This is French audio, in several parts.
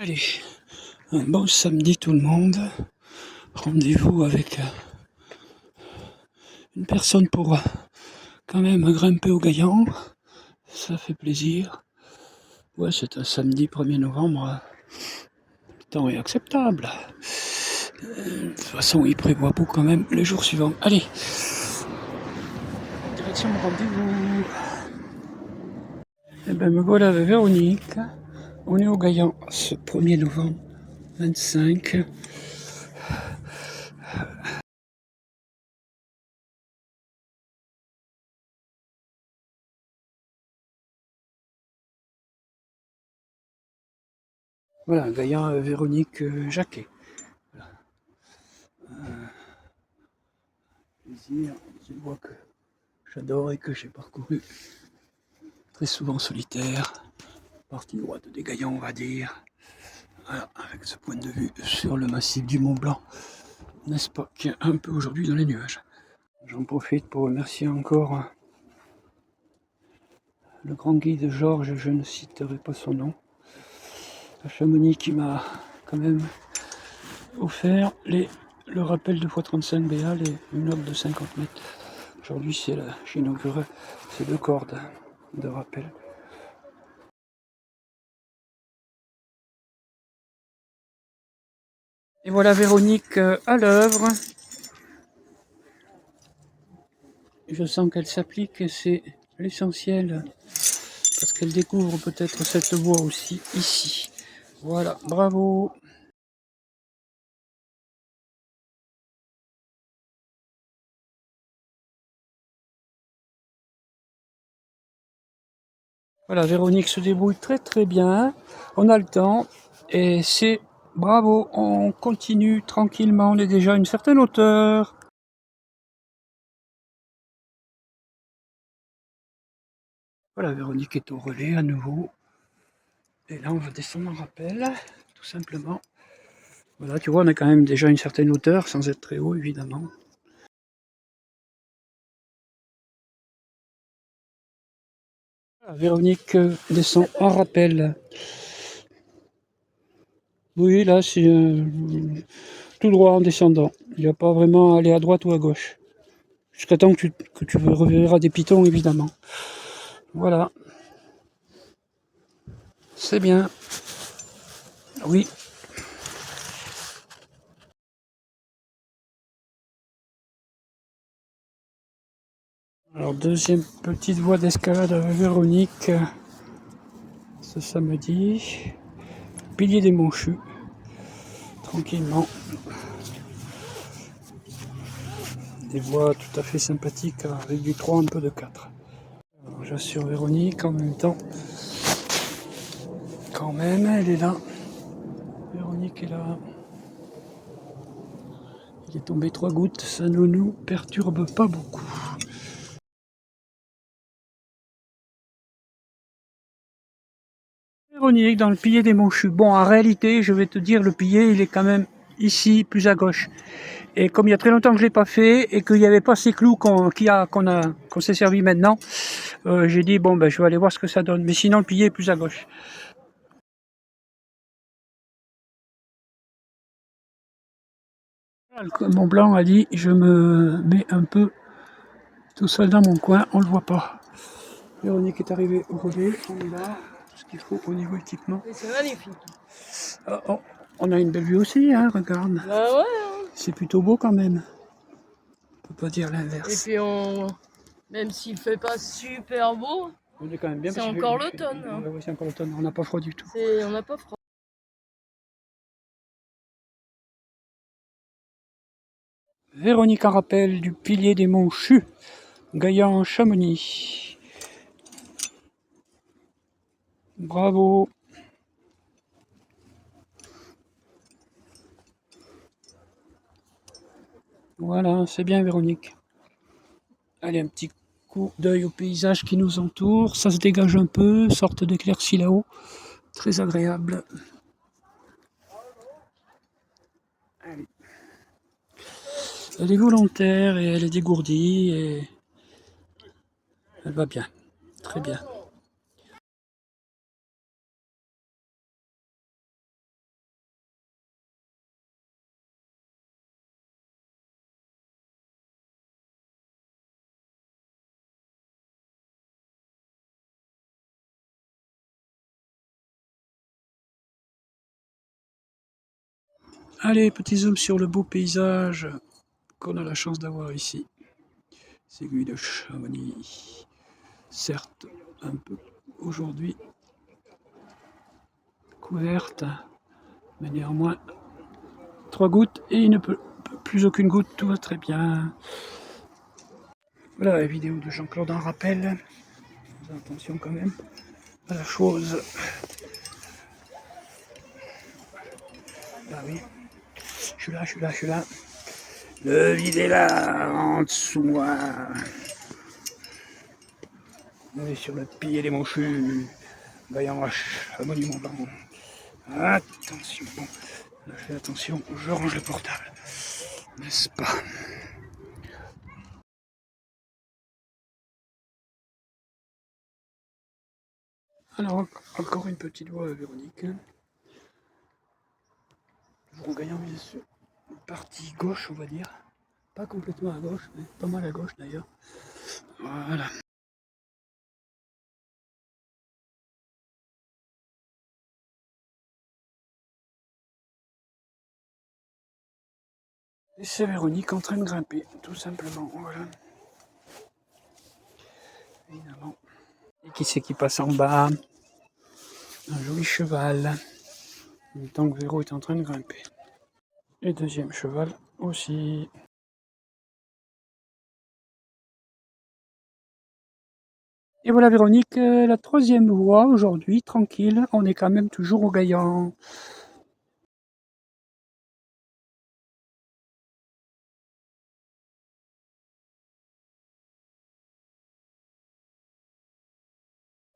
Allez, un bon samedi tout le monde. Rendez-vous avec une personne pour quand même grimper au Gaillan. Ça fait plaisir. Ouais, c'est un samedi 1er novembre. Le temps est acceptable. De toute façon, il prévoit beau quand même les jours suivants. Allez, direction le rendez-vous. Eh ben me voilà avec Véronique. On est au Gaillan ce 1er novembre 25. Voilà, Gaillan Véronique Jacquet. Plaisir, c'est une voie que j'adore et que j'ai parcouru très souvent solitaire. Partie droite des Gaillans, on va dire. Voilà, avec ce point de vue sur le massif du Mont Blanc, n'est-ce pas, qui est un peu aujourd'hui dans les nuages. J'en profite pour remercier encore le grand guide Georges, je ne citerai pas son nom, à Chamonix, qui m'a quand même offert le rappel de x35 BA, une note de 50 mètres. Aujourd'hui, j'ai inauguré ces 2 cordes de rappel. Et voilà Véronique à l'œuvre. Je sens qu'elle s'applique et c'est l'essentiel, parce qu'elle découvre peut-être cette voie aussi ici. Voilà, bravo. Voilà, Véronique se débrouille très très bien. On a le temps et c'est bravo. On continue tranquillement. On est déjà à une certaine hauteur. Voilà, Véronique est au relais à nouveau. Et là, on va descendre en rappel, tout simplement. Voilà, tu vois, on a quand même déjà une certaine hauteur, sans être très haut, évidemment. Voilà, Véronique descend en rappel. Oui, là, c'est tout droit en descendant. Il n'y a pas vraiment à aller à droite ou à gauche. Jusqu'à temps que tu reverras des pitons, évidemment. Voilà. C'est bien. Oui. Alors, deuxième petite voie d'escalade avec Véronique. Ce samedi. Pilier des Monchus. Tranquillement. Des voies tout à fait sympathiques avec du 3, un peu de 4. J'assure Véronique en même temps. Quand même, elle est là. Véronique est là. Il est tombé 3 gouttes, ça ne nous perturbe pas beaucoup. Véronique dans le pilier des Monchus. Bon, en réalité, je vais te dire, le pilier, il est quand même ici, plus à gauche. Et comme il y a très longtemps que je ne l'ai pas fait et qu'il n'y avait pas ces clous qu'on s'est servi maintenant, j'ai dit, bon, ben, je vais aller voir ce que ça donne. Mais sinon, le pilier est plus à gauche. Le Mont Blanc a dit, je me mets un peu tout seul dans mon coin, on ne le voit pas. Véronique est arrivée au relais, on est là, tout ce qu'il faut au niveau équipement. C'est magnifique. Oh, on a une belle vue aussi, hein, regarde. Bah ouais. Hein. C'est plutôt beau quand même. On peut pas dire l'inverse. Et puis même s'il fait pas super beau, on est quand même bien. C'est encore l'automne. Oui, c'est encore l'automne. On n'a pas froid du tout. On n'a pas froid. Véronique en rappel du pilier des Monchus, Gaillan Chamonix. Bravo. Voilà, c'est bien Véronique. Allez, un petit coup d'œil au paysage qui nous entoure. Ça se dégage un peu, sorte d'éclaircie là-haut. Très agréable. Allez. Elle est volontaire et elle est dégourdie et elle va bien. Très bien. Allez, petit zoom sur le beau paysage qu'on a la chance d'avoir ici. Ces aiguilles de Chamonix. Certes, un peu aujourd'hui couverte, mais néanmoins 3 gouttes et il ne peut plus aucune goutte, tout va très bien. Voilà la vidéo de Jean-Claude en rappel. Attention quand même à la chose. Ah oui, je suis là. Le vide est là, en dessous de moi. On est sur le pied des Monchus. Vaillant Roche, un monument blanc. Attention, bon, là je fais attention, je range le portable, n'est-ce pas? Alors, encore une petite voie Véronique. Toujours en gagnant bien sûr. Partie gauche, on va dire. Pas complètement à gauche, mais pas mal à gauche d'ailleurs. Voilà. Et c'est Véronique en train de grimper, tout simplement. Voilà. Évidemment. Et qui c'est qui passe en bas? Un joli cheval. En tant que Véro est en train de grimper. Et deuxième cheval aussi. Et voilà Véronique, la troisième voie aujourd'hui, tranquille, on est quand même toujours au Gaillan.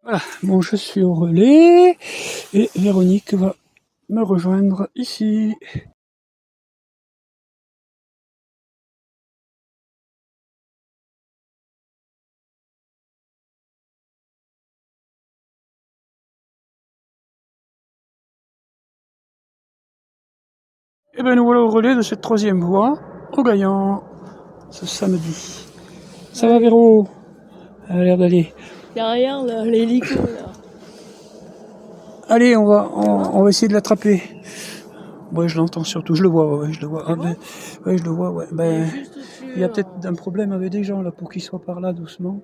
Voilà, bon je suis au relais et Véronique va me rejoindre ici. Et bien nous voilà au relais de cette troisième voie au Gaillan, ce samedi. Ça va Véro? Elle a l'air d'aller. Derrière l'hélico là. Allez, on va essayer de l'attraper. Ouais, je l'entends surtout, je le vois, ouais, je le vois. Ah, ben, ouais, je le vois, ouais. Ben, il y a peut-être un problème avec des gens là pour qu'ils soient par là doucement.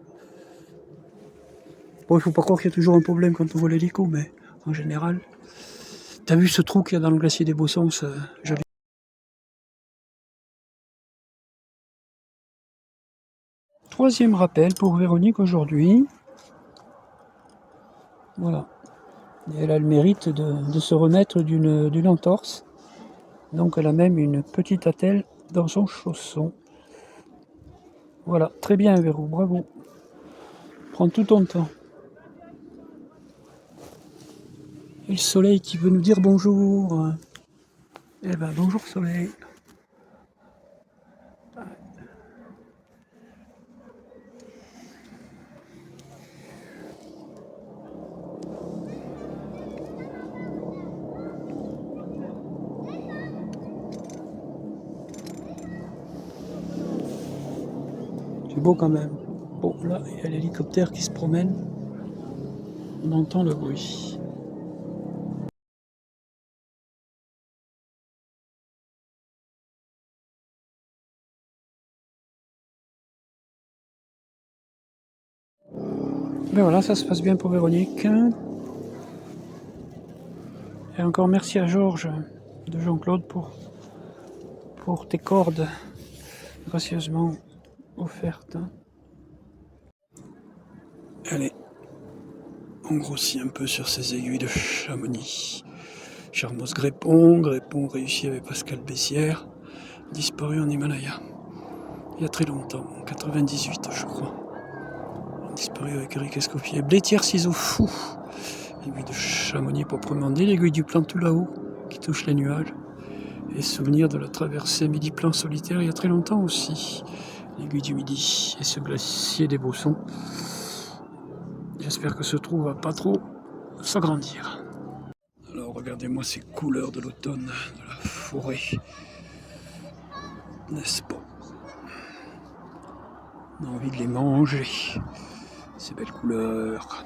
Bon, il faut pas croire qu'il y a toujours un problème quand on voit l'hélico, mais en général. T'as vu ce trou qu'il y a dans le glacier des Bossons, joli. Troisième rappel pour Véronique aujourd'hui. Voilà. Et elle a le mérite de se remettre d'une entorse. Donc elle a même une petite attelle dans son chausson. Voilà, très bien Véro, bravo. Prends tout ton temps. Et le soleil qui veut nous dire bonjour. Eh ben bonjour soleil. C'est beau quand même. Bon, là, il y a l'hélicoptère qui se promène. On entend le bruit. Ben voilà, ça se passe bien pour Véronique. Et encore merci à Georges de Jean-Claude pour tes cordes gracieusement offertes. Allez, on grossit un peu sur ces aiguilles de Chamonix. Charmos Grépon réussi avec Pascal Bessières, disparu en Himalaya. Il y a très longtemps, en 98 je crois. Disparu avec Eric Escoffier. Blétière ciseaux fou. L'aiguille de Chamonix proprement dit, l'aiguille du plan tout là-haut qui touche les nuages. Et souvenir de la traversée Midi-Plan solitaire il y a très longtemps aussi. L'aiguille du Midi et ce glacier des Bossons. J'espère que ce trou va pas trop s'agrandir. Alors regardez-moi ces couleurs de l'automne, de la forêt. N'est-ce pas? On a envie de les manger. Ces belles couleurs.